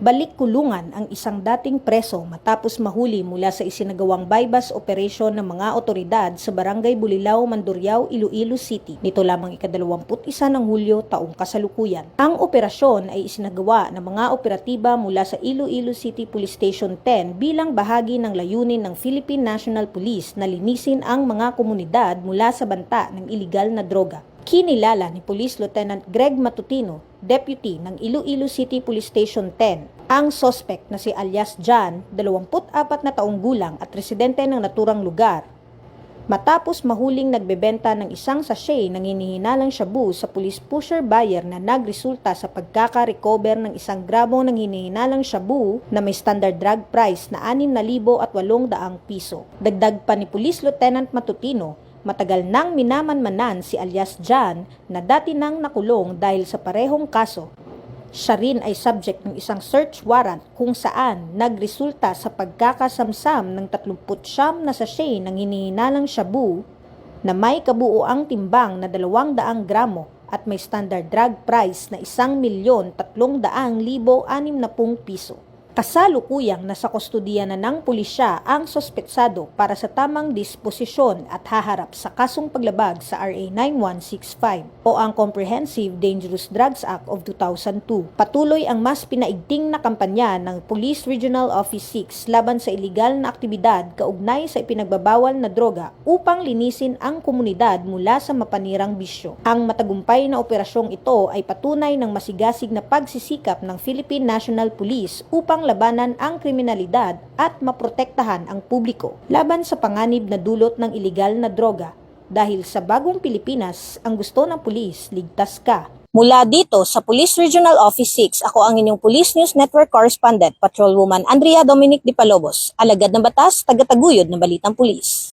Balik kulungan ang isang dating preso matapos mahuli mula sa isinagawang bypass operation ng mga otoridad sa Barangay Bulilao, Mandurriao, Iloilo City. Nito lamang ika-21 ng Hulyo taong kasalukuyan. Ang operasyon ay isinagawa ng mga operatiba mula sa Iloilo City Police Station 10 bilang bahagi ng layunin ng Philippine National Police na linisin ang mga komunidad mula sa banta ng iligal na droga. Kinilala ni Police Lieutenant Greg Matutino, Deputy ng Iloilo City Police Station 10, ang suspect na si alias John, 24 na taong gulang at residente ng naturang lugar, matapos mahuling nagbebenta ng isang sachet ng hinihinalang shabu sa police pusher buyer na nagresulta sa pagkaka-recover ng 1 gramo ng hinihinalang shabu na may standard drug price na 6,800 piso. Dagdag pa ni Police Lieutenant Matutino, matagal nang minamanmanan si alias John na dati nang nakulong dahil sa parehong kaso. Siya rin ay subject ng isang search warrant kung saan nagresulta sa pagkakasamsam ng 39 na sachet ng hinihinalang shabu na may kabuuang timbang na 200 gramo at may standard drug price na 1,300,060 piso. Kasalukuyang nasa kustudiya na ng pulisya ang sospetsado para sa tamang disposisyon at haharap sa kasong paglabag sa RA 9165 o ang Comprehensive Dangerous Drugs Act of 2002. Patuloy ang mas pinaigting na kampanya ng Police Regional Office 6 laban sa iligal na aktibidad kaugnay sa ipinagbabawal na droga upang linisin ang komunidad mula sa mapanirang bisyo. Ang matagumpay na operasyong ito ay patunay ng masigasig na pagsisikap ng Philippine National Police upang labanan ang kriminalidad at maprotektahan ang publiko laban sa panganib na dulot ng iligal na droga. Dahil sa bagong Pilipinas, ang gusto ng pulis, ligtas ka. Mula dito sa Police Regional Office 6, ako ang inyong Police News Network Correspondent, Patrolwoman Andrea Dominic Di Palobos, alagad ng batas, tagataguyod ng balitang pulis.